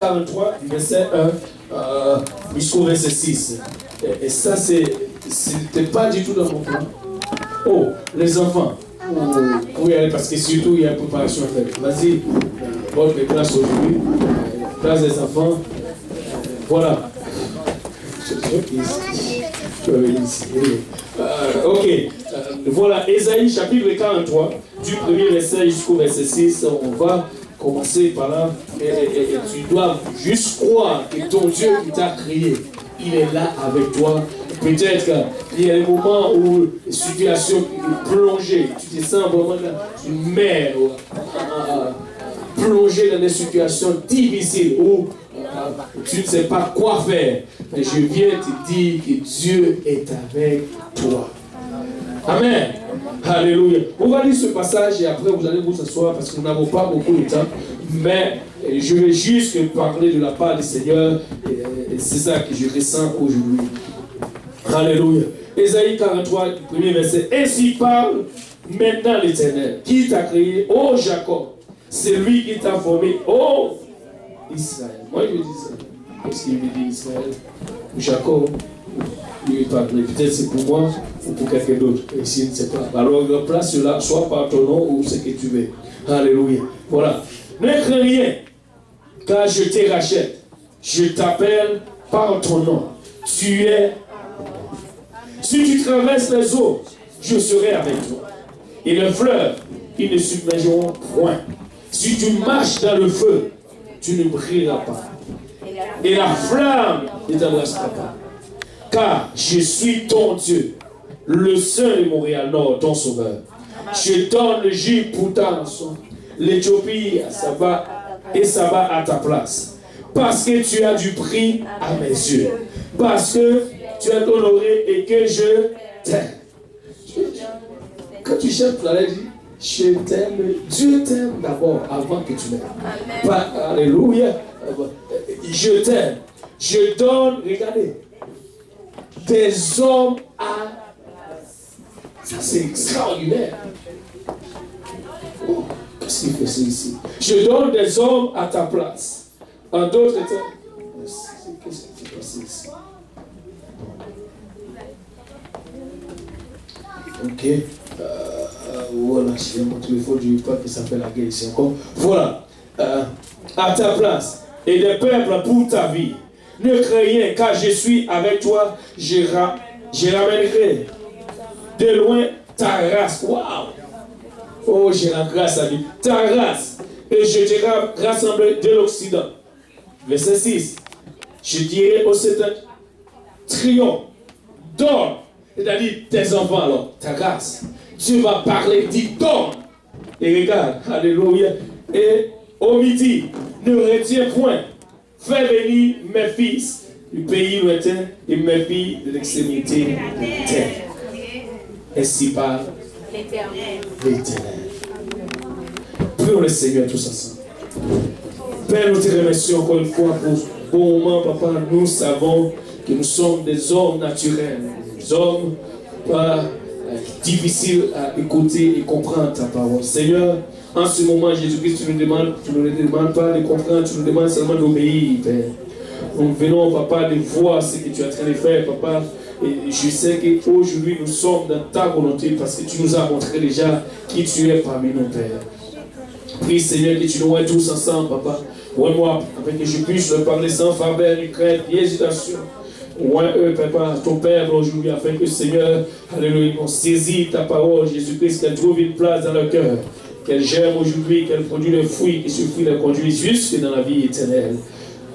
43, verset 1 jusqu'au verset 6. Et ça, c'était pas du tout dans mon plan. Oh, les enfants, vous y aller parce que surtout il y a une préparation à faire. Vas-y, votre classe aujourd'hui, classe des enfants. Voilà. Ok, voilà, Ésaïe chapitre 43, du premier verset jusqu'au verset 6, on va commencer par là, et tu dois juste croire que ton Dieu qui t'a créé, il est là avec toi. Peut-être qu'il y a des moments où la situation est plongée, tu te sens vraiment dans une mer, plongé dans des situations difficiles où tu ne sais pas quoi faire. Mais je viens te dire que Dieu est avec toi. Amen. Alléluia. On va lire ce passage et après vous allez vous asseoir parce que nous n'avons pas beaucoup de temps. Mais je vais juste parler de la part du Seigneur. Et c'est ça que je ressens aujourd'hui. Alléluia. Ésaïe 43, premier verset. Ainsi parle maintenant l'Éternel, qui t'a créé, ô Jacob. C'est lui qui t'a formé, ô Israël. Moi je dis ça. Parce qu'il me dit Israël. Jacob, lui il parle. Peut-être c'est pour moi ou pour quelqu'un d'autre. Et si je ne sais pas. Alors remplace cela, soit par ton nom ou ce que tu veux. Alléluia. Voilà. Ne crains rien, car je te rachète. Je t'appelle par ton nom. Tu es. Si tu traverses les eaux, je serai avec toi. Et les fleuves, ils ne submergeront point. Si tu marches dans le feu, tu ne brilleras pas. Et la flamme ne t'embrassera pas. Car je suis ton Dieu, le Saint de Montréal Nord, ton sauveur. Je donne l'Égypte pour ta rançon, l'Éthiopie et Saba à ta place. Parce que tu as du prix à mes yeux. Parce que tu es honoré et que je t'aime. Quand tu chantes, tu allais dire, je t'aime. Dieu t'aime d'abord avant que tu m'aimes. Alléluia. Je t'aime. Je donne, regardez, des hommes à... Ça c'est extraordinaire. Oh, qu'est-ce qu'il fait ça ici? Je donne des hommes à ta place. En d'autres termes, qu'est-ce qui passe ici? Ok. Voilà, j'ai mon téléphone, je ne veux pas que ça fait la guerre ici encore. Voilà. À ta place. Et des peuples pour ta vie. Ne crains rien, car je suis avec toi. Je ramènerai de loin ta race. Waouh! Oh, j'ai la grâce à lui. Ta race. Et je te rassemblerai de l'Occident. Verset 6. Je dirai au Satan, triomphe, dors. C'est-à-dire tes enfants alors, ta race. Dieu va parler, dit dors. Et regarde, alléluia. Et au midi, ne retiens point. Fais venir mes fils du pays lointain et mes filles de l'extrémité de terre. Ainsi parle l'Éternel. Prions le Seigneur tous ensemble. Père, nous te remercions encore une fois pour ce bon moment, papa. Nous savons que nous sommes des hommes naturels, des hommes difficiles à écouter et comprendre ta parole. Seigneur, en ce moment, Jésus-Christ, tu ne nous demandes pas de comprendre, tu nous demandes seulement d'obéir, Père. Nous venons, papa, de voir ce que tu es en train de faire, papa. Et je sais qu'aujourd'hui, nous sommes dans ta volonté parce que tu nous as montré déjà qui tu es parmi nous, Père. Prie, Seigneur, que tu nous aides tous ensemble, papa. Ouais-moi, afin que je puisse leur parler sans faveur, ni crainte, ni hésitation. Ouais, papa, ton Père, aujourd'hui, afin que, Seigneur, alléluia, on saisit ta parole, Jésus-Christ, qu'elle trouve une place dans leur cœur. Qu'elle germe aujourd'hui, qu'elle produit le fruit, et ce fruit la conduit jusque dans la vie éternelle.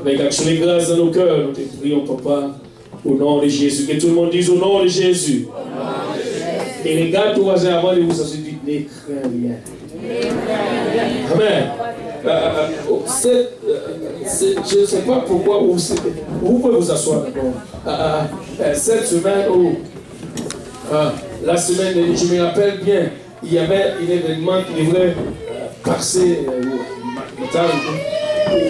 Avec action et grâce dans nos cœurs, nous te prions, papa, au nom de Jésus. Que tout le monde dise au nom de Jésus. Et regarde ton voisin avant de vous asseoir, dit, ne crains rien. Amen. Je ne sais pas pourquoi vous pouvez vous asseoir d'abord. Cette semaine, la semaine, je me rappelle bien, il y avait un événement qui devrait passer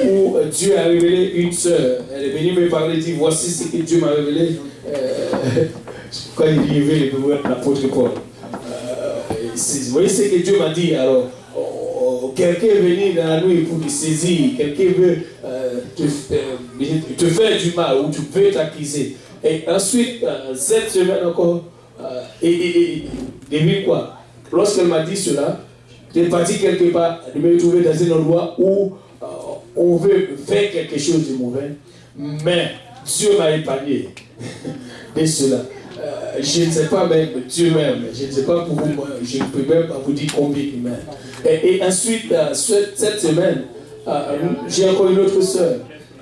où Dieu a révélé une sœur. Elle est venue me parler, dit voici ce que Dieu m'a révélé. Quand il vivait l'apôtre Paul. Vous voyez ce que Dieu m'a dit alors. quelqu'un est venu dans la nuit pour te saisir, quelqu'un veut te faire du mal ou tu veux t'accuser. Et ensuite, cette semaine encore, devine quoi? Lorsqu'elle m'a dit cela, j'ai parti quelque part, je me trouvais dans un endroit où on veut faire quelque chose de mauvais, mais Dieu m'a épargné de cela. Je ne sais pas même, Dieu même, je ne sais pas pour vous, je ne peux même pas vous dire combien il m'aime. Et ensuite, cette semaine, j'ai encore une autre soeur.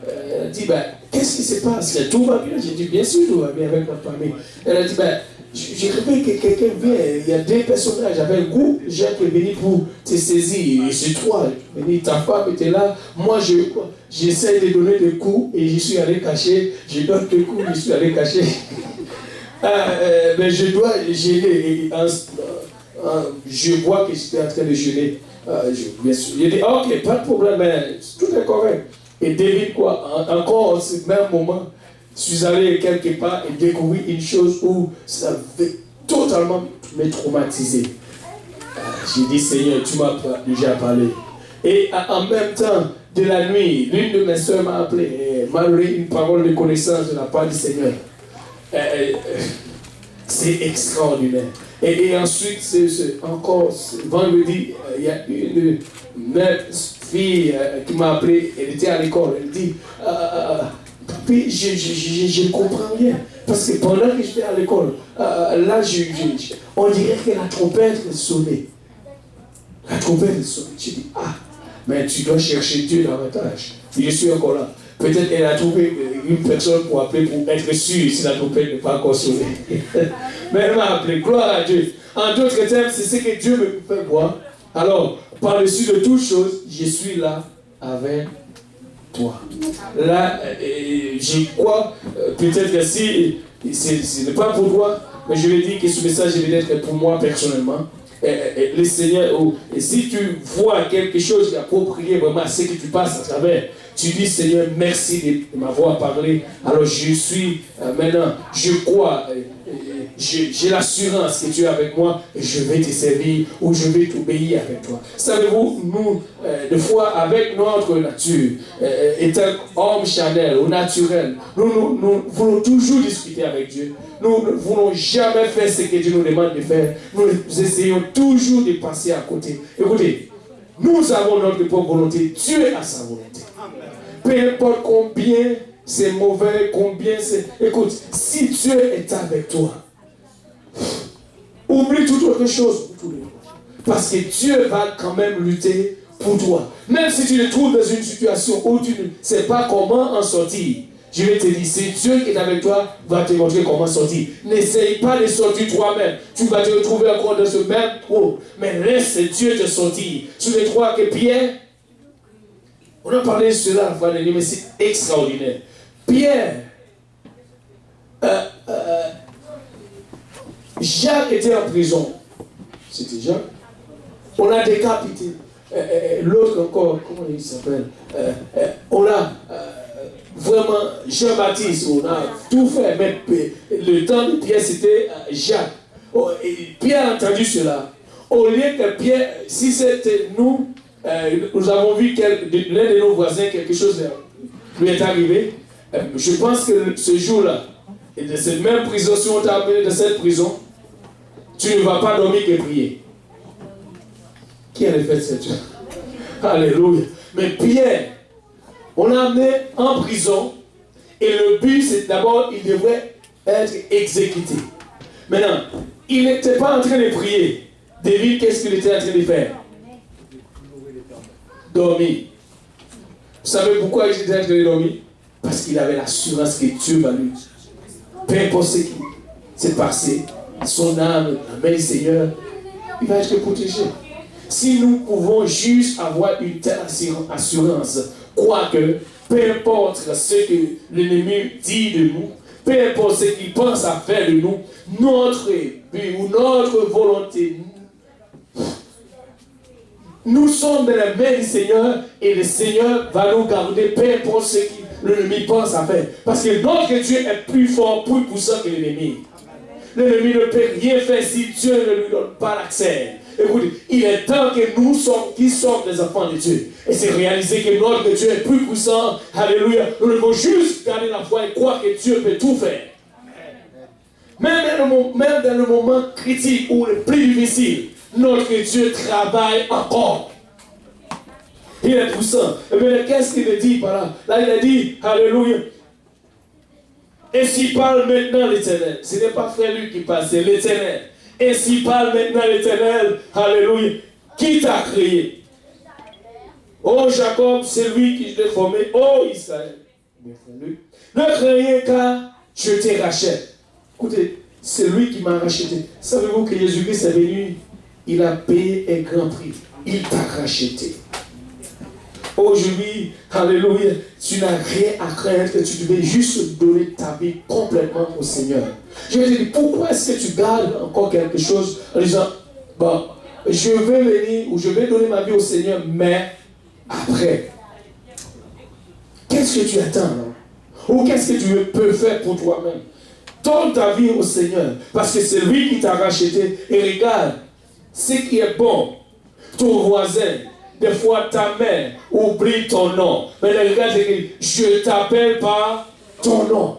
Elle a dit, qu'est-ce qui se passe? Tout va bien? J'ai dit, bien sûr, tout va bien avec ma famille. Elle a dit, j'ai rêvé que quelqu'un vient, il y a deux personnages, j'avais un groupe, Jacques est venu pour te saisir, et c'est toi, ta femme était là, moi j'essaie de donner des coups, et je suis allé cacher, je donne des coups, je suis allé cacher. Mais je dois gêner, je vois que j'étais en train de gêner, bien sûr, j'ai dit, ok, pas de problème, mais tout est correct. Et devine quoi, encore à ce même moment, je suis allé quelque part et découvrir une chose où ça avait totalement me traumatisé. J'ai dit, Seigneur, tu m'as déjà parlé. Et en même temps, de la nuit, l'une de mes soeurs m'a appelé et m'a donné une parole de connaissance de la part du Seigneur. C'est extraordinaire. Et ensuite, encore vendredi, il y a une fille qui m'a appelé, elle était à l'école, elle dit, puis je ne comprends rien. Parce que pendant que j'étais à l'école, là, on dirait que la trompette sonnait. La trompette sonnait. Je dis, mais tu dois chercher Dieu davantage. Je suis encore là. Peut-être elle a trouvé une personne pour appeler pour être sûre si la trompette n'est pas encore sonnée. Mais elle m'a appelé. Gloire à Dieu. En d'autres termes, c'est ce que Dieu me fait voir. Alors, par-dessus de toutes choses, je suis là avec toi. Là, je crois, peut-être que si ce n'est pas pour toi, mais je vais dire que ce message est peut-être pour moi personnellement. Le Seigneur, et si tu vois quelque chose qui est approprié vraiment à ce que tu passes à travers, tu dis Seigneur, merci de m'avoir parlé. Alors je suis maintenant, je crois, j'ai l'assurance que tu es avec moi et je vais te servir ou je vais t'obéir avec toi. Savez-vous, nous, des fois, avec notre nature, étant homme charnel ou naturel, nous voulons toujours discuter avec Dieu. Nous ne voulons jamais faire ce que Dieu nous demande de faire. Nous essayons toujours de passer à côté. Écoutez, nous avons notre propre volonté. Dieu a sa volonté. Peu importe combien c'est mauvais, combien c'est... Écoute, si Dieu est avec toi, oublie toute autre chose pour tous les jours. Parce que Dieu va quand même lutter pour toi. Même si tu te trouves dans une situation où tu ne sais pas comment en sortir, je vais te dire, c'est Dieu qui est avec toi, va te montrer comment sortir. N'essaye pas de sortir toi-même. Tu vas te retrouver encore dans ce même trou. Mais laisse Dieu te sortir. Tu ne crois que Pierre, on a parlé de cela la fois dernière, mais c'est extraordinaire. Pierre, Jacques était en prison. C'était Jacques. On a décapité. L'autre encore, comment il s'appelle? On a vraiment Jean-Baptiste, on a tout fait. Mais le temps de Pierre, c'était Jacques. Pierre a entendu cela. Au lieu que Pierre, si c'était nous, nous avons vu l'un de nos voisins, quelque chose lui est arrivé. Je pense que ce jour-là, et de cette même prison, si on t'a appelé de cette prison, tu ne vas pas dormir que prier. Qui a fait cette chose? Alléluia. Mais Pierre, on l'a amené en prison et le but, c'est d'abord, il devrait être exécuté. Maintenant, il n'était pas en train de prier. David, qu'est-ce qu'il était en train de faire? Dormir. Vous savez pourquoi il était en train de dormir? Parce qu'il avait l'assurance que Dieu va lui. Peu importe ce qui s'est passé, son âme, la main du Seigneur, il va être protégé. Si nous pouvons juste avoir une telle assurance, quoique, peu importe ce que l'ennemi dit de nous, peu importe ce qu'il pense à faire de nous, notre but ou notre volonté, nous sommes dans la main du Seigneur et le Seigneur va nous garder, peu importe ce que l'ennemi pense à faire. Parce que notre Dieu est plus fort, plus puissant que l'ennemi. L'ennemi ne peut rien faire si Dieu ne lui donne pas l'accès. Écoutez, il est temps que nous qui sommes des enfants de Dieu. Et c'est réaliser que notre Dieu est plus puissant. Alléluia. Nous devons juste garder la foi et croire que Dieu peut tout faire. Même dans le moment critique ou le plus difficile, notre Dieu travaille encore. Il est puissant. Et bien, qu'est-ce qu'il dit par là? Là, il a dit, alléluia. Ainsi parle maintenant l'Éternel. Ce n'est pas frère lui qui parle, c'est l'Éternel. Ainsi parle maintenant l'Éternel, alléluia, qui t'a créé. Oh Jacob, c'est lui qui t'a formé. Oh Israël, ne craignez car je te rachète. Écoutez, c'est lui qui m'a racheté. Savez-vous que Jésus-Christ est venu, il a payé un grand prix. Il t'a racheté. Aujourd'hui, alléluia, tu n'as rien à craindre, que tu devais juste donner ta vie complètement au Seigneur. Je vais te dire, pourquoi est-ce que tu gardes encore quelque chose en disant, bon, je vais venir ou je vais donner ma vie au Seigneur, mais après, qu'est-ce que tu attends, non? Ou qu'est-ce que tu peux faire pour toi-même? Donne ta vie au Seigneur, parce que c'est lui qui t'a racheté. Et regarde, ce qui est bon, ton voisin, des fois ta mère oublie ton nom. Mais regarde, je t'appelle par ton nom.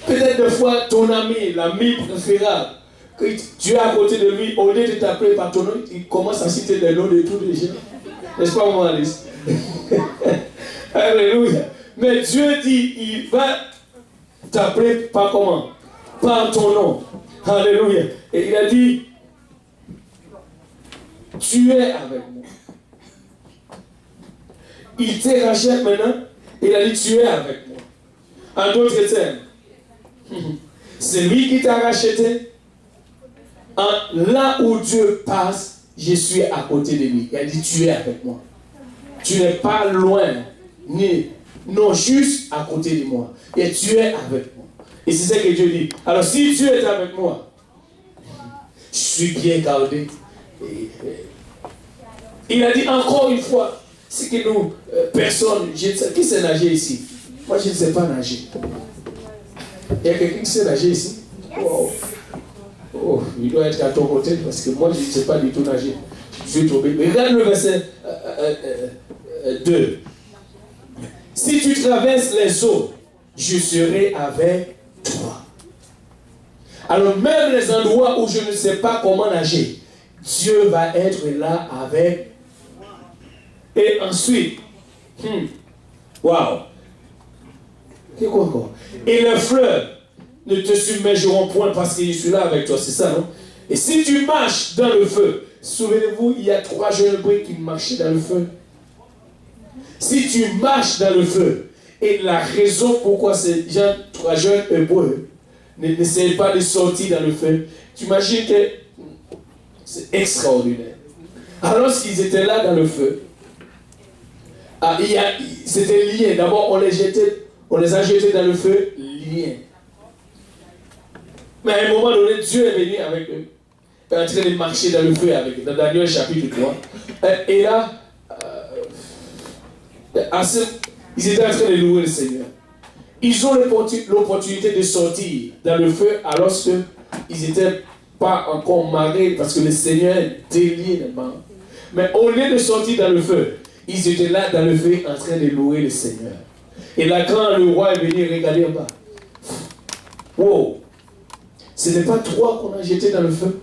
Peut-être des fois ton ami, l'ami préférable, que tu es à côté de lui, au lieu de t'appeler par ton nom, il commence à citer les noms de tous les gens. N'est-ce pas, mon Alice? Alléluia. Mais Dieu dit, il va t'appeler par comment? Par ton nom. Alléluia. Et il a dit, tu es avec moi. Il te rachète maintenant. Il a dit, tu es avec moi. En d'autres termes, c'est lui qui t'a racheté. Là où Dieu passe, je suis à côté de lui. Il a dit, tu es avec moi. Tu n'es pas loin, non juste à côté de moi. Et tu es avec moi. Et c'est ça que Dieu dit. Alors si tu es avec moi, je suis bien gardé. Il a dit encore une fois, c'est que nous, personne, qui sait nager ici? Moi, je ne sais pas nager. Il y a quelqu'un qui sait nager ici? Wow. Oh, il doit être à ton côté parce que moi, je ne sais pas du tout nager. Je suis tombé. Mais regarde le verset 2. Si tu traverses les eaux, je serai avec toi. Alors, même les endroits où je ne sais pas comment nager, Dieu va être là avec. Et ensuite, waouh, c'est quoi encore? Et les fleuves ne te submergeront point parce que je suis là avec toi, c'est ça, non? Et si tu marches dans le feu, souvenez-vous, il y a 3 jeunes hébreux qui marchaient dans le feu. Si tu marches dans le feu, et la raison pourquoi ces 3 jeunes hébreux n'essayent pas de sortir dans le feu, tu imagines que c'est extraordinaire. Alors qu'ils étaient là dans le feu, c'était lié. D'abord, on les a jetés dans le feu, liés. Mais à un moment donné, Dieu est venu avec eux, en train de marcher dans le feu avec eux, dans Daniel chapitre 3. Et là, ils étaient en train de louer le Seigneur. Ils ont l'opportunité de sortir dans le feu alors qu'ils n'étaient pas encore mariés parce que le Seigneur délie les mains. Mais au lieu de sortir dans le feu, ils étaient là dans le feu en train de louer le Seigneur. Et là, quand le roi est venu regarder en bas, wow, ce n'est pas 3 qu'on a jeté dans le feu,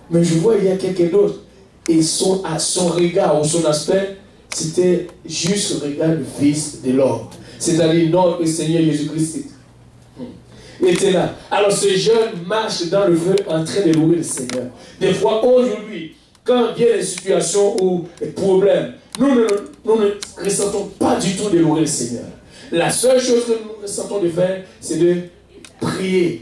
mais je vois il y a quelqu'un d'autre. Et son regard ou son aspect, c'était juste le regard du Fils de l'homme. C'est-à-dire notre Seigneur Jésus-Christ. Il était là. Alors ce jeune marche dans le feu en train de louer le Seigneur. Des fois, aujourd'hui, quand viennent les situations ou les problèmes, nous ne ressentons pas du tout de louer le Seigneur. La seule chose que nous ressentons de faire, c'est de prier,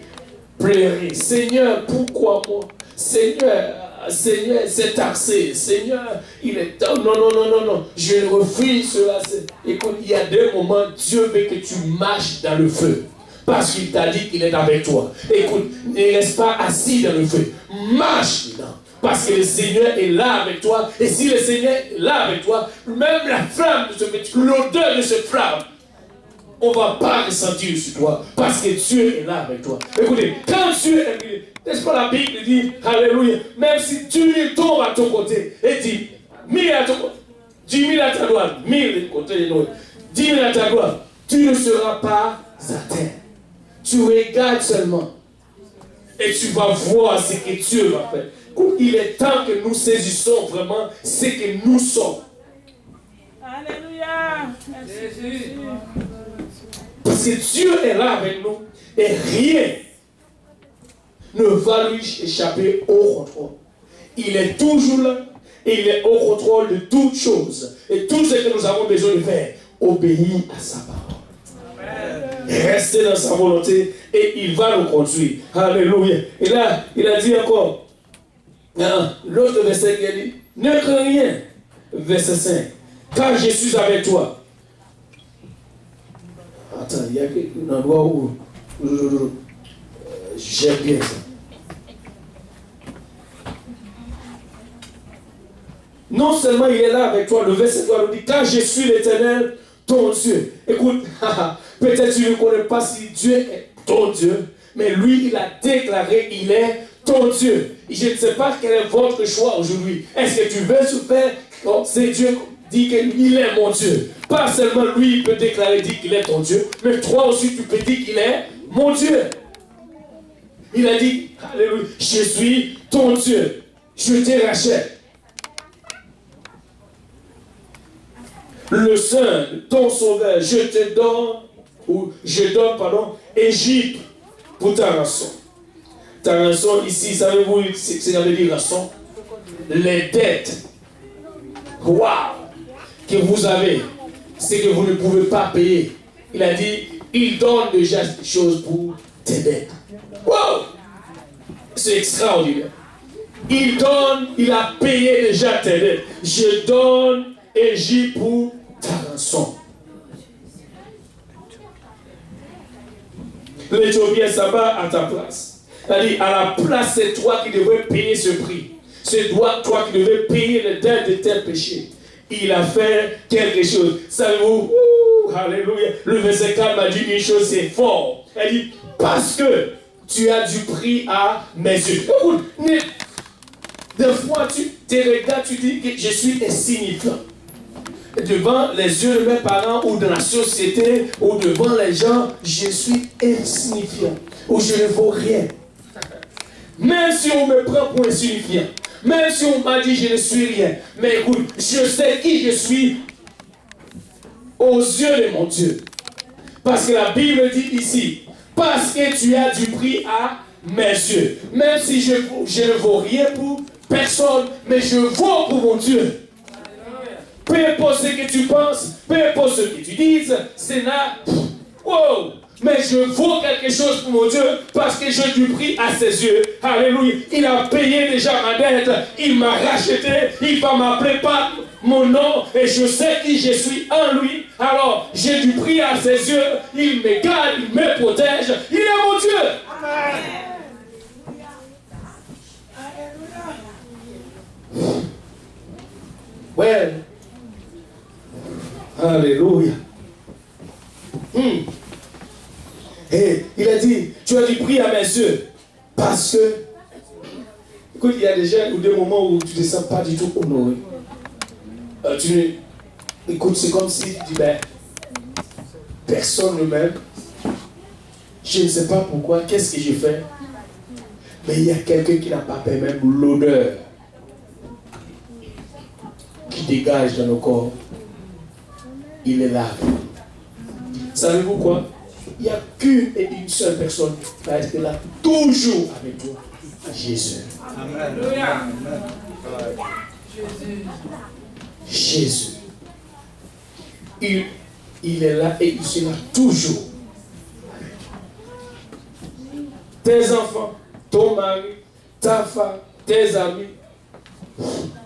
pleurer. Seigneur, pourquoi moi? Seigneur, c'est taxé. Seigneur, il est temps. Non. Je refuse cela. Écoute, il y a des moments, Dieu veut que tu marches dans le feu. Parce qu'il t'a dit qu'il est avec toi. Écoute, ne reste pas assis dans le feu. Marche dedans. Parce que le Seigneur est là avec toi. Et si le Seigneur est là avec toi, même la flamme de ce feu, l'odeur de cette flamme, on ne va pas ressentir sur toi parce que Dieu est là avec toi. Écoutez, quand Dieu est là, n'est-ce pas la Bible dit, alléluia, même si Dieu tombe à ton côté et dit, 1000 à ton côté, 10 000 à ta droite, 1000 de côté de nous, 10 000 à ta droite, tu ne seras pas atteint. Tu regardes seulement et tu vas voir ce que Dieu va faire. Il est temps que nous saisissons vraiment ce que nous sommes. Alléluia. Merci. Parce que Dieu est là avec nous et rien ne va lui échapper au contrôle. Il est toujours là et il est au contrôle de toutes choses. Et tout ce que nous avons besoin de faire, obéir à sa parole. Rester dans sa volonté et il va nous conduire. Alléluia. Et là, il a dit encore, l'autre verset qui a dit, ne crains rien. Verset 5. Car je suis avec toi. Attends, il y a un endroit où j'aime bien ça. Non seulement il est là avec toi, le verset 3 nous dit, car je suis l'Éternel, ton Dieu. Écoute, peut-être tu ne connais pas si Dieu est ton Dieu, mais lui, il a déclaré, il est ton Dieu. Je ne sais pas quel est votre choix aujourd'hui. Est-ce que tu veux se faire comme c'est Dieu dit qu'il est mon Dieu? Pas seulement lui, il peut déclarer, dire qu'il est ton Dieu, mais toi aussi, tu peux dire qu'il est mon Dieu. Il a dit, alléluia, je suis ton Dieu. Je te rachète. Le Saint, ton Sauveur, je donne, Égypte pour ta rançon. Ta rançon ici, savez-vous ce que ça veut dire rançon? Les dettes. Waouh! Que vous avez, c'est que vous ne pouvez pas payer. Il a dit, il donne déjà des choses pour tes dettes. Waouh! C'est extraordinaire. Il donne, il a payé déjà tes dettes. Je donne Égypte pour ta rançon. L'Éthiopien s'en va à ta place. C'est-à-dire, à la place, c'est toi qui devrais payer ce prix. C'est toi qui devrais payer les dettes de tes péchés. Il a fait quelque chose. Savez-vous, alléluia, le verset 4 m'a dit une chose, c'est fort. Elle dit, parce que tu as du prix à mes yeux. Écoute, des fois, tu te regardes, tu dis que je suis insignifiant. Devant les yeux de mes parents ou de la société ou devant les gens, je suis insignifiant ou je ne vaux rien. Même si on me prend pour insignifiant, même si on m'a dit je ne suis rien, mais écoute, je sais qui je suis aux yeux de mon Dieu. Parce que la Bible dit ici, parce que tu as du prix à mes yeux. Même si je ne vaux rien pour personne, mais je vaux pour mon Dieu. Peu importe ce que tu penses, peu importe ce que tu dises, c'est là, wow, mais je vaux quelque chose pour mon Dieu parce que j'ai du prix à ses yeux. Alléluia. Il a payé déjà ma dette, il m'a racheté, il va m'appeler par mon nom et je sais qui je suis en lui. Alors, j'ai du prix à ses yeux, il me garde, il me protège, il est mon Dieu. Amen. Ouais. Alléluia. Et il a dit, tu as du prix à mes yeux. Parce que, écoute, il y a déjà des moments où tu ne te sens pas du tout honoré. Écoute, c'est comme si tu dis, ben, personne ne m'aime. Je ne sais pas pourquoi, qu'est-ce que j'ai fait. Mais il y a quelqu'un qui n'a pas fait même l'odeur qui dégage dans nos corps. Il est là. Savez-vous quoi? Il n'y a qu'une et une seule personne qui va être là toujours avec toi. Jésus. Alléluia. Jésus. Il est là et il sera toujours avec toi. Tes enfants, ton mari, ta femme, tes amis,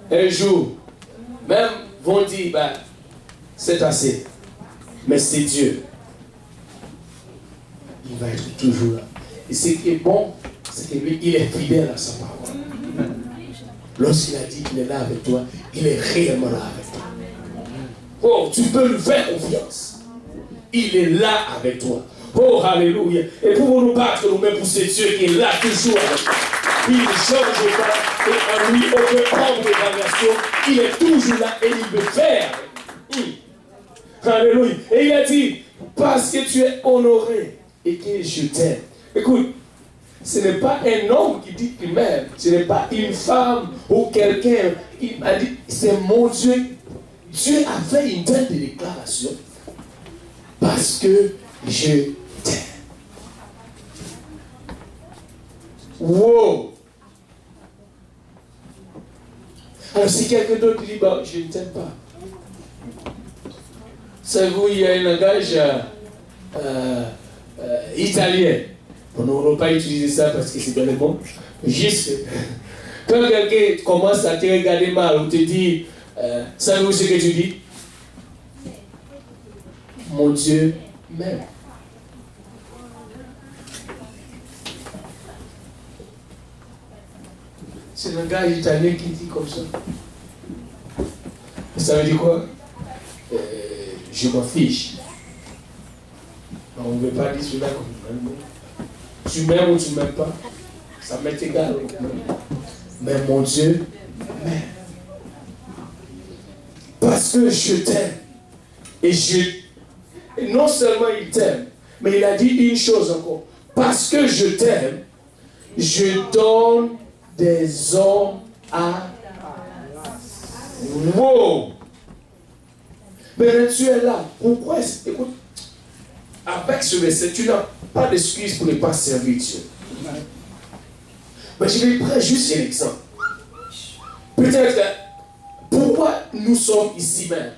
un jour, même vont dire, ben, c'est assez. Mais c'est Dieu. Il va être toujours là. Et ce qui est bon, c'est que lui, il est fidèle à sa parole. Lorsqu'il a dit qu'il est là avec toi, il est réellement là avec toi. Oh, tu peux lui faire confiance. il est là avec toi. Oh, alléluia. Et pour nous battre nous-mêmes pour ce Dieu qui est là toujours avec nous. Il ne change pas et en lui aucun ombre de variation. Il est toujours là et il veut faire. Alléluia. Et il a dit, parce que tu es honoré et que je t'aime. Écoute, ce n'est pas un homme qui dit qu'il m'aime. Ce n'est pas une femme ou quelqu'un. Il m'a dit, c'est mon Dieu. Dieu a fait une telle déclaration. Parce que je t'aime. Wow! Alors si quelqu'un d'autre dit, bah, je ne t'aime pas. Savez-vous, il y a un langage italien. On ne va pas utiliser ça parce que c'est dans le monde. Juste, quand quelqu'un commence à te regarder mal, ou te dit, savez-vous ce que tu dis? Mon Dieu m'aime. C'est le langage italien qui dit comme ça. Ça veut dire quoi? Je m'en fiche. On ne veut pas dire cela comme ça. Tu m'aimes ou tu ne m'aimes pas, ça m'est égal. Mais mon Dieu m'aime. Parce que je t'aime. Et non seulement il t'aime, mais il a dit une chose encore. Parce que je t'aime, je donne des hommes à... Wow! Mais tu es là. Pourquoi? Écoute, avec ce verset, tu n'as pas d'excuse pour ne pas servir Dieu. Mais je vais prendre juste un exemple. Peut-être, pourquoi nous sommes ici même?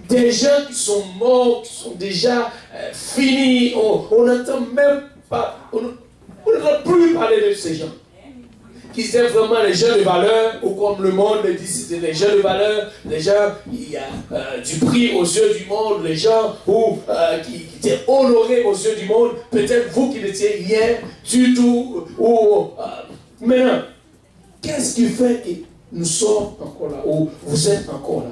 Des gens qui sont morts, qui sont déjà finis, on n'entend même pas, on n'entend plus parler de ces gens. Qui étaient vraiment les gens de valeur, ou comme le monde dit, c'était les gens de valeur, les gens qui ont du prix aux yeux du monde, les gens qui étaient honorés aux yeux du monde, peut-être vous qui n'étiez rien du tout. Maintenant, qu'est-ce qui fait que nous sommes encore là, ou vous êtes encore là?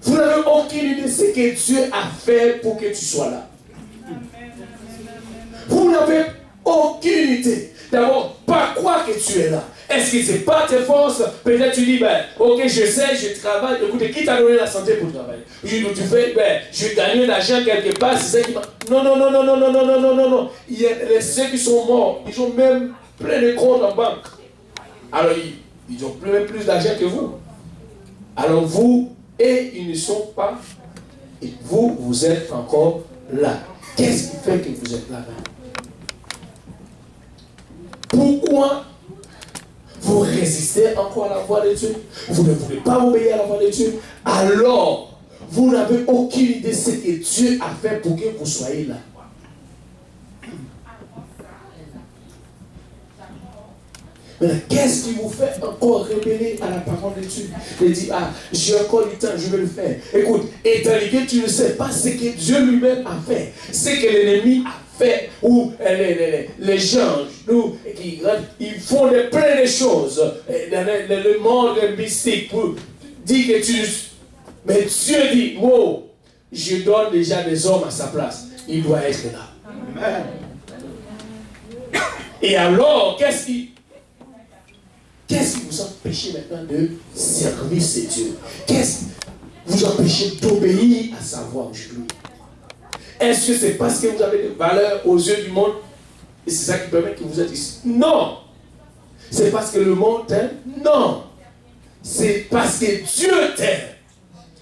Vous n'avez aucune idée de ce que Dieu a fait pour que tu sois là. Vous n'avez aucune idée. D'abord, par quoi que tu es là? Est-ce que ce n'est pas tes forces? Peut-être tu dis, ok, je sais, je travaille. Écoutez, qui t'a donné la santé pour travailler? Tu fais, je vais gagner de l'argent quelque part, c'est ça qui m'a... Non. Il y a ceux qui sont morts, ils ont même plein de comptes en banque. Alors, ils ont même plus d'argent que vous. Alors, vous, et ils ne sont pas. Et vous êtes encore là. Qu'est-ce qui fait que vous êtes là? Pourquoi vous résistez encore à la voix de Dieu? Vous ne voulez pas obéir à la voix de Dieu? Alors, vous n'avez aucune idée de ce que Dieu a fait pour que vous soyez là. Mais qu'est-ce qui vous fait encore révéler à la parole de Dieu? Et dire, j'ai encore du temps, je vais le faire. Écoute, étant donné que tu ne sais pas ce que Dieu lui-même a fait, ce que l'ennemi a fait, ou les gens, ils font plein de choses dans le monde mystique pour dire que tu... Mais Dieu dit, wow, je donne déjà des hommes à sa place. Il doit être là. Amen. Et alors, qu'est-ce qui vous empêche maintenant de servir ces dieux? Qu'est-ce qui vous empêche d'obéir à sa voix aujourd'hui? Est-ce que c'est parce que vous avez des valeurs aux yeux du monde et c'est ça qui permet que vous êtes ici? Non. C'est parce que le monde t'aime? Non. C'est parce que Dieu t'aime.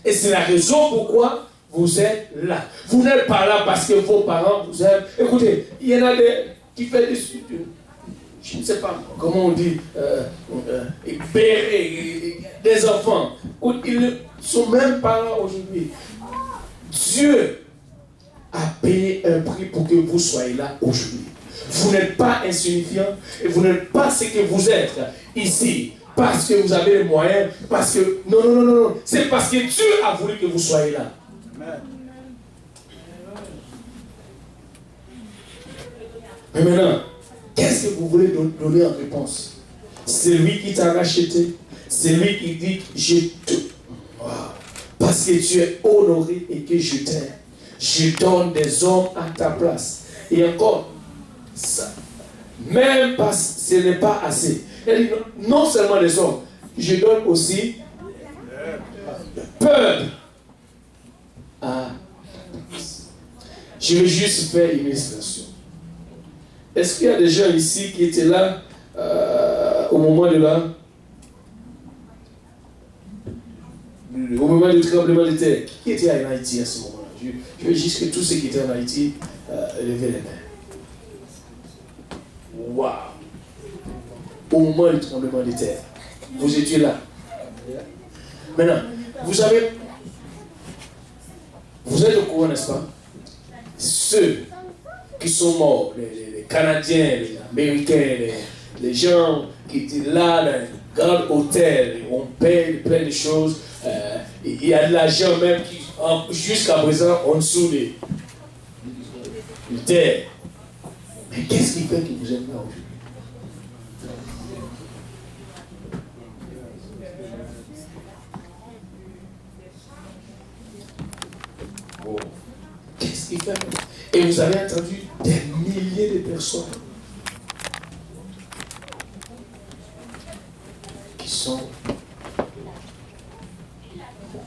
Et c'est la raison pourquoi vous êtes là. Vous n'êtes pas là parce que vos parents vous aiment. Écoutez, il y en a des qui font des sculptures. Je ne sais pas comment on dit, des enfants. Ils ne sont même pas là aujourd'hui. Dieu a payé un prix pour que vous soyez là aujourd'hui. Vous n'êtes pas insignifiant et vous n'êtes pas ce que vous êtes ici parce que vous avez les moyens, parce que... Non. C'est parce que Dieu a voulu que vous soyez là. Amen. Mais maintenant, qu'est-ce que vous voulez donner en réponse? C'est lui qui t'a racheté. C'est lui qui dit, je te... Wow. Parce parce que tu es honoré et que je t'aime. Je donne des hommes à ta place. Et encore, ça, même pas, ce n'est pas assez. Elle dit, non seulement des hommes, je donne aussi le peuple à ta place. Je vais juste faire une illustration. Est-ce qu'il y a des gens ici qui étaient là au moment de au moment du tremblement de terre? Qui était en Haïti à ce moment-là? Je veux juste que tous ceux qui étaient en Haïti levez les mains. Waouh! Au moment du tremblement de terre, vous étiez là. Maintenant, vous êtes au courant, n'est-ce pas? Ceux qui sont morts, les Canadiens, les Américains, les gens qui étaient là dans les grands hôtels, on paye plein de choses. Il y a de l'argent même qui, jusqu'à présent, en dessous de terre. Mais qu'est-ce qui fait que vous êtes là aujourd'hui? Oh. Qu'est-ce qui fait? Et vous avez entendu des milliers de personnes qui ne sont plus.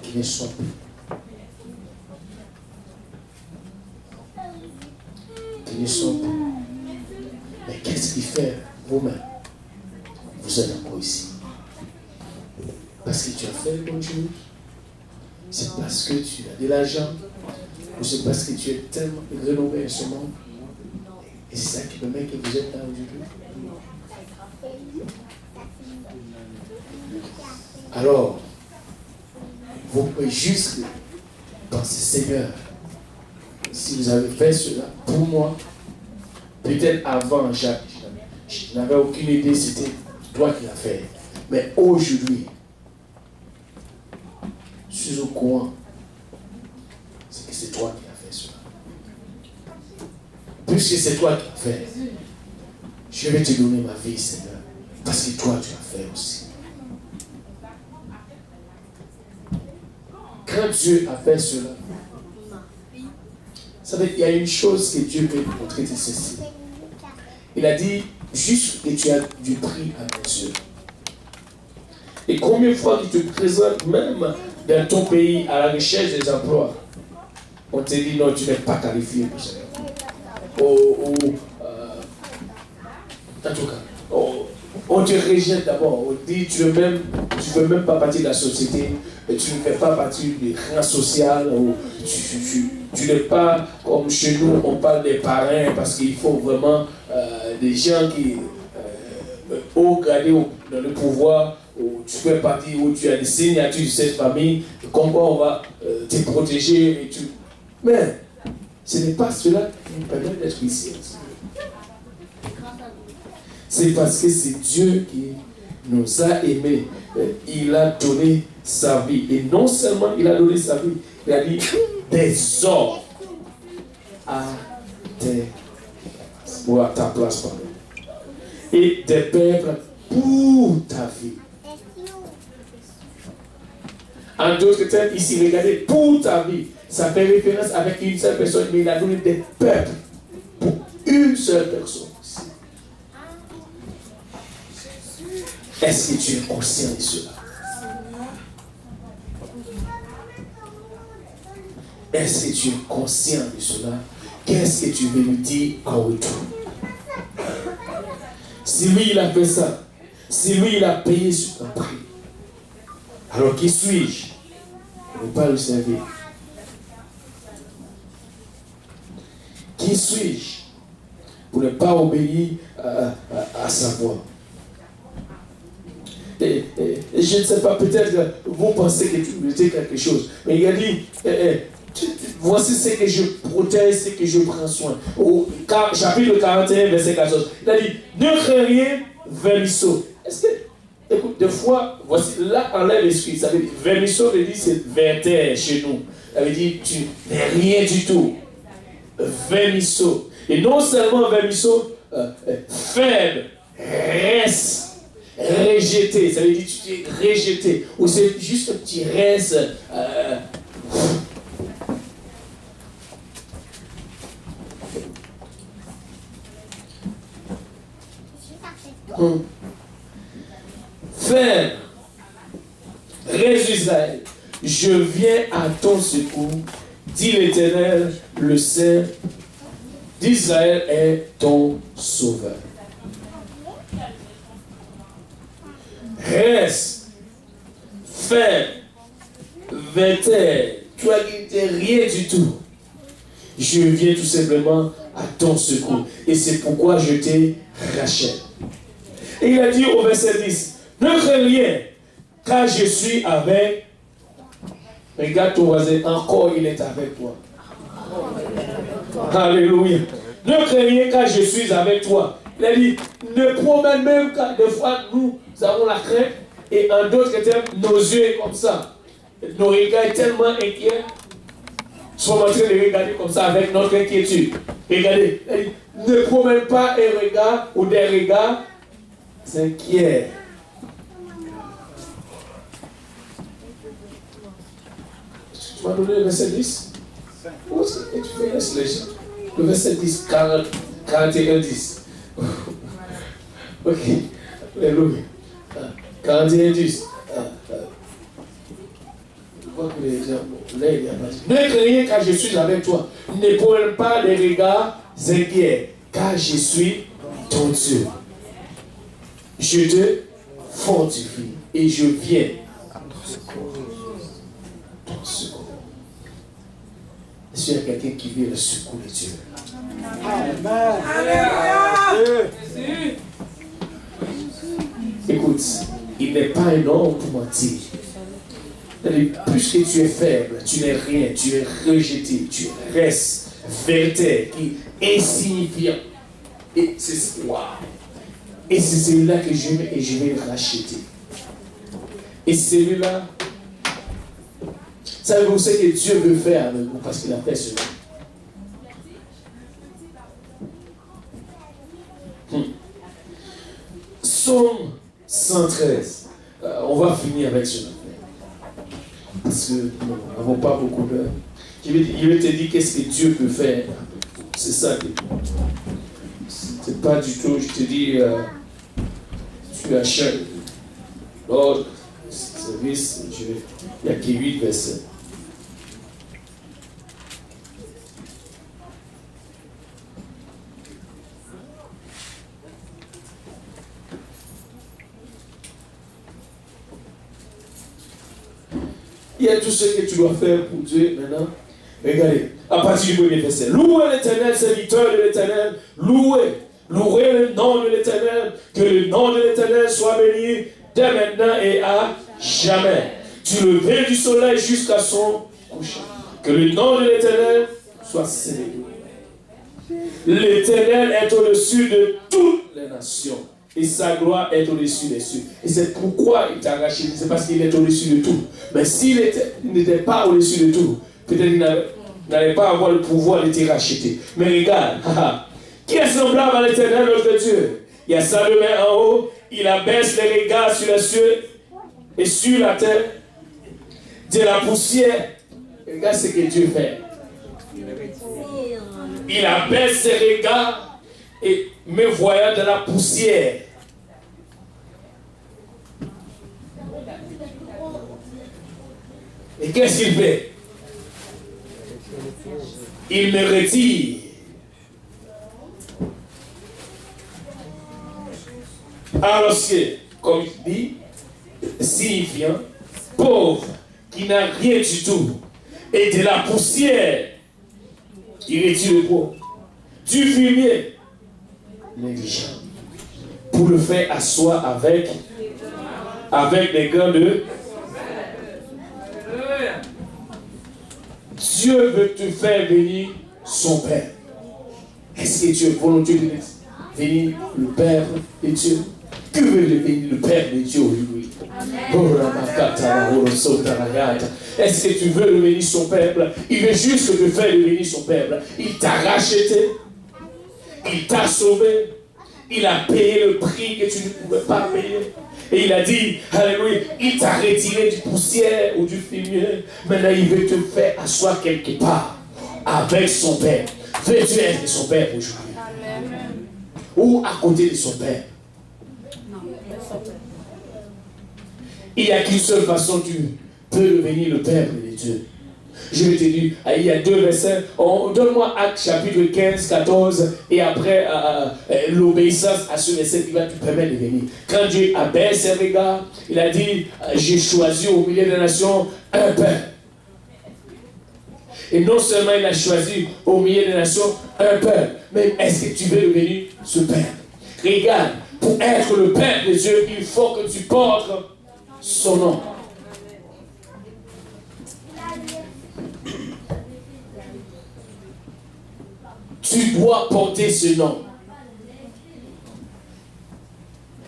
Qui ne sont plus. Mais qu'est-ce qui fait vous-même? Vous êtes encore ici. Parce que tu as fait le bon Dieu. C'est parce que tu as de l'argent. Ou c'est parce que tu es tellement renommé en ce monde. Et c'est ça qui permet que vous êtes là aujourd'hui. Alors, vous pouvez juste penser, Seigneur, si vous avez fait cela pour moi, peut-être avant, je n'avais aucune idée, c'était toi qui l'as fait. Mais aujourd'hui, je suis au courant, c'est que c'est toi qui as fait cela. Puisque c'est toi qui as fait, je vais te donner ma vie, Seigneur, parce que toi tu as fait aussi. Quand Dieu a fait cela, vous savez, il y a une chose que Dieu veut nous montrer de ceci. Il a dit, juste que tu as du prix à mes yeux. Et combien de fois tu te présentes même dans ton pays à la recherche des emplois, on te dit non, tu n'es pas qualifié pour cela. En tout cas, on te rejette d'abord. On dit tu ne fais même pas partie de la société, tu ne fais pas partie du rang social, tu n'es pas comme chez nous, on parle des parrains parce qu'il faut vraiment des gens qui haut gradés dans le pouvoir, où tu fais partie, où tu as des signatures de cette famille, comme quoi on va te protéger. Et mais ce n'est pas cela qui nous permet d'être ici. C'est parce que c'est Dieu qui nous a aimés. Il a donné sa vie. Et non seulement il a donné sa vie, il a dit des hommes à ta place. Pardon. Et des peuples pour ta vie. En d'autres termes, ici, regardez, pour ta vie. Ça fait référence avec une seule personne, mais il a donné des peuples pour une seule personne. Est-ce que tu es conscient de cela? Est-ce que tu es conscient de cela? Qu'est-ce que tu veux lui dire en retour? Si lui il a fait ça, si lui il a payé sur un prix, alors qui suis-je pour ne pas le servir? Qui suis-je pour ne pas obéir à sa voix? Et je ne sais pas, peut-être vous pensez que tu mérites quelque chose. Mais il a dit, voici ce que je protège, ce que je prends soin. Au chapitre 41, verset 14. Il a dit, ne crains rien, vermisseau. Est-ce que, écoute, des fois, voici, là, enlève l'esprit. Ça veut dire, vermisseau, veut dire, c'est verter chez nous. Ça veut dire, tu n'es rien du tout. Vermisseau. Et non seulement vermisseau, faible, reste. Rejeté, ça veut dire que tu es rejeté, ou c'est juste que tu restes Frère, reste Israël, je viens à ton secours, dit l'Éternel, le Saint d'Israël est ton sauveur. Reste, frère, vêtez, toi qui n'es rien du tout. Je viens tout simplement à ton secours. Et c'est pourquoi je t'ai rachète. Et il a dit au verset 10, ne crains rien, car je suis avec. Regarde ton voisin, encore il est avec toi. Alléluia. Ne crains rien, car je suis avec toi. Il a dit, ne promène même, car des fois nous avons la crainte, et en d'autres termes, nos yeux sont comme ça. Nos regards sont tellement inquiets. Nous sommes en train de regarder comme ça avec notre inquiétude. Regardez, ne promène pas un regard ou des regards inquiets. Tu m'as donné le verset 10? Où est-ce que tu fais la solution? Le verset 10, 41, 10. Ok, alléluia. 41, 10. Ne crains rien car je suis avec toi. Ne prends pas des regards inquiets car je suis ton Dieu. Je te fortifie et je viens à ton secours. Ton secours. Est-ce qu'il y a quelqu'un qui vient le secours de Dieu? Amen. Écoute, il n'est pas un homme pour mentir. Puisque tu es faible, tu n'es rien, tu es rejeté, tu restes verté, insignifiant. Et c'est wow. Et c'est celui-là que je vais et je vais le racheter. Et celui-là, savez-vous ce que Dieu veut faire avec vous parce qu'il a fait cela? Psaume 113. On va finir avec cela. Parce que nous n'avons pas beaucoup d'heures. Il veut te dire qu'est-ce que Dieu peut faire. C'est ça. C'est pas du tout, je te dis, tu achètes l'ordre, service, il n'y a que 8 versets. Il y a tout ce que tu dois faire pour Dieu maintenant. Regardez, à partir du premier verset. Louez l'Éternel, serviteur de l'Éternel. Louez le nom de l'Éternel. Que le nom de l'Éternel soit béni dès maintenant et à jamais. Du lever du soleil jusqu'à son coucher. Que le nom de l'Éternel soit célébré. L'Éternel est au-dessus de toutes les nations. Et sa gloire est au-dessus des cieux. Et c'est pourquoi il t'a arraché. C'est parce qu'il est au-dessus de tout. Mais s'il n'était pas au-dessus de tout, peut-être il n'allait pas avoir le pouvoir de te racheter. Mais regarde, qui est semblable à l'Éternel notre Dieu? Il a sa main en haut, il abaisse les regards sur les cieux et sur la terre. De la poussière, regarde ce que Dieu fait. Il abaisse ses regards et me voyant de la poussière. Et qu'est-ce qu'il fait? Il me retire. Alors que, comme il dit, signifiant, pauvre, qui n'a rien du tout, et de la poussière, il retire le poids, du fumier, négligent, pour le faire asseoir avec des gants de... Dieu veut te faire venir son Père. Est-ce que tu es volontiers de venir le Père de Dieu? Que veut venir le Père de Dieu aujourd'hui? Est-ce que tu veux devenir son peuple? Il veut juste te faire devenir son peuple. Il t'a racheté. Il t'a sauvé. Il a payé le prix que tu ne pouvais pas payer. Et il a dit, alléluia, il t'a retiré du poussière ou du fumier. Maintenant, il veut te faire asseoir quelque part avec son Père. Veux-tu être son Père aujourd'hui? Ou à côté de son Père? Il n'y a qu'une seule façon tu peux devenir le peuple de Dieu. Je vais te dire, il y a 2 versets. Donne-moi Actes chapitre 15, 14, et après l'obéissance à ce verset qui va te permettre de venir. Quand Dieu a baissé ses regards, il a dit, j'ai choisi au milieu des nations un peuple. Et non seulement il a choisi au milieu des nations un peuple, mais est-ce que tu veux devenir ce peuple? Regarde, pour être le peuple de Dieu, il faut que tu portes son nom. Tu dois porter ce nom.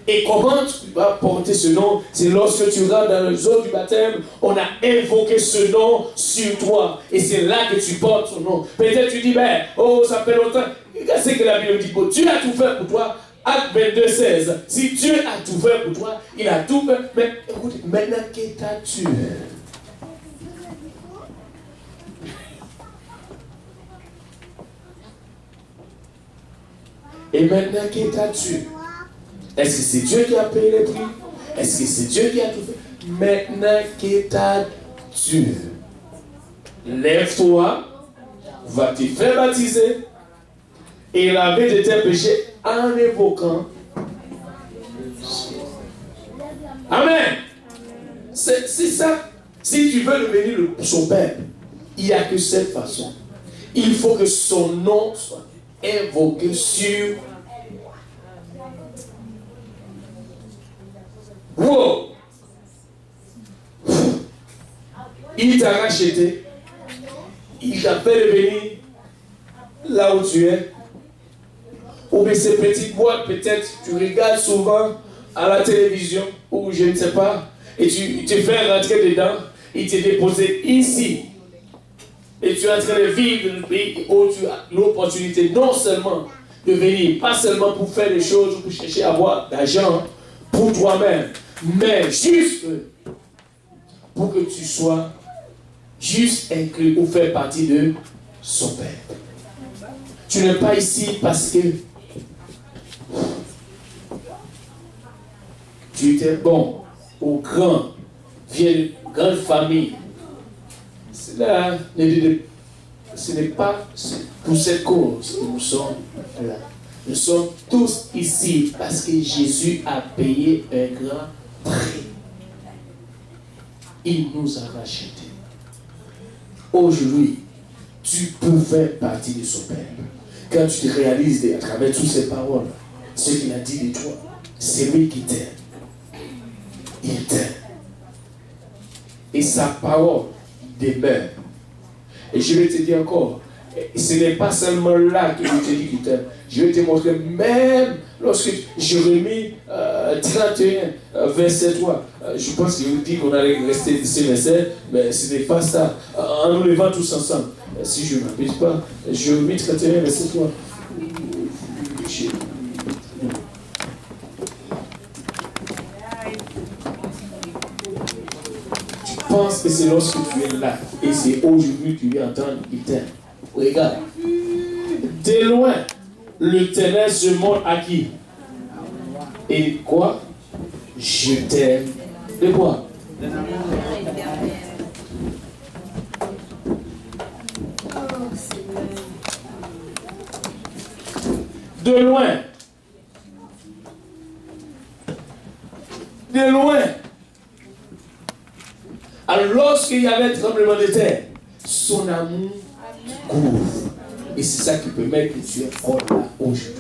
Et comment tu vas porter ce nom? C'est lorsque tu rentres dans le zone du baptême, on a invoqué ce nom sur toi. Et c'est là que tu portes son nom. Peut-être tu dis, ben, oh, ça fait longtemps. Qu'est-ce que la Bible dit? Bon, Dieu a tout fait pour toi. Acte 22, 16. Si Dieu a tout fait pour toi, il a tout fait. Mais écoute, maintenant qu'as-tu? Et maintenant qu'as-tu? Est-ce que c'est Dieu qui a payé les prix? Est-ce que c'est Dieu qui a tout fait? Maintenant qu'as-tu? Lève-toi, va te faire baptiser et laver de tes péchés en évoquant. Amen. C'est ça. Si tu veux devenir son peuple, il n'y a que cette façon. Il faut que son nom soit invoqué sur. Wow! Il t'a racheté. Il t'a fait devenir là où tu es. Ou bien ces petites boîtes, peut-être, tu regardes souvent à la télévision, ou je ne sais pas, et tu te fais rentrer dedans, il t'est déposé ici. Et tu es en train de vivre le pays où tu as l'opportunité non seulement de venir, pas seulement pour faire des choses, pour chercher à avoir d'argent pour toi-même, mais juste pour que tu sois juste inclus ou faire partie de son peuple. Tu n'es pas ici parce que tu étais bon ou grand, vieille, grande famille. Cela, ce n'est pas pour cette cause que nous sommes là. Nous sommes tous ici parce que Jésus a payé un grand prix. Il nous a rachetés. Aujourd'hui, tu peux faire partie de son peuple. Quand tu te réalises à travers toutes ces paroles, ce qu'il a dit de toi, c'est lui qui t'aime. Il t'aime. Et sa parole demeure. Et je vais te dire encore, ce n'est pas seulement là que je te dis qu'il t'aime. Je vais te montrer, même lorsque Jérémie 31, verset 3, je pense qu'il dit qu'on allait rester de ces versets, mais ce n'est pas ça. En nous levant tous ensemble, si je ne m'appelle pas, Jérémie 31, verset 3. Tu penses que c'est lorsque tu es là, et c'est aujourd'hui que tu viens entendre qu'il t'aime. Regarde, de loin, l'Éternel se montre à qui? Et quoi? Je t'aime. De quoi? De loin. De loin. Alors lorsqu'il y avait un tremblement de terre, son amour couvre. Et c'est ça qui permet que tu es encore là aujourd'hui.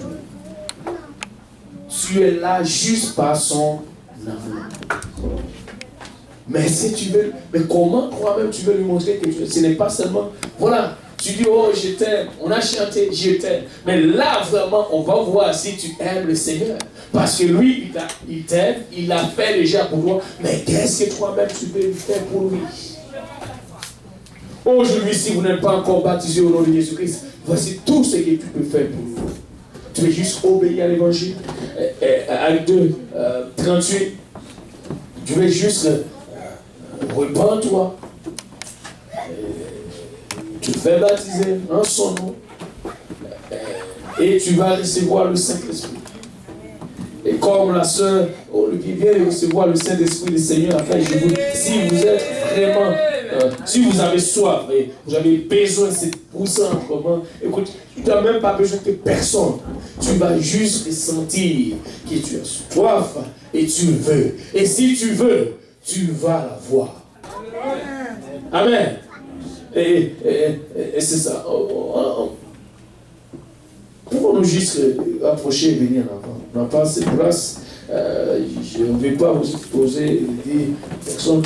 Tu es là juste par son amour. Mais si tu veux, mais comment toi-même tu veux lui montrer que ce n'est pas seulement, voilà, tu dis, oh je t'aime, on a chanté, je t'aime. Mais là vraiment, on va voir si tu aimes le Seigneur. Parce que lui, il t'aime, il l'a fait déjà pour toi. Mais qu'est-ce que toi-même tu peux lui faire pour lui? Aujourd'hui, si vous n'êtes pas encore baptisé au nom de Jésus-Christ, voici tout ce que tu peux faire pour lui. Tu veux juste obéir à l'évangile. Acte 2, 38. Tu veux juste repens-toi. Tu te fais baptiser en son nom. Et tu vas recevoir le Saint-Esprit. Et comme la sœur Oh, le qui vient de recevoir le Saint-Esprit du Seigneur, afin si vous êtes vraiment, si vous avez soif et vous avez besoin de cette poussée en commun, écoute, tu n'as même pas besoin de personne. Tu vas juste ressentir que tu as soif et tu veux. Et si tu veux, tu vas l'avoir. Amen. Et c'est ça. Pouvons-nous juste approcher et venir en avant. On n'a pas assez de place. Je ne vais pas vous exposer des personnes.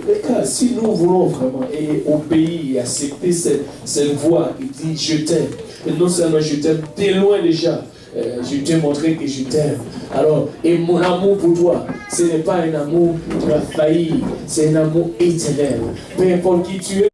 Les gars, si nous voulons vraiment obéir et accepter cette voix qui dit je t'aime, et non seulement je t'aime, t'es loin déjà. Je t'ai montré que je t'aime. Alors, et mon amour pour toi, ce n'est pas un amour qui va faillir, c'est un amour éternel. Peu importe qui tu es.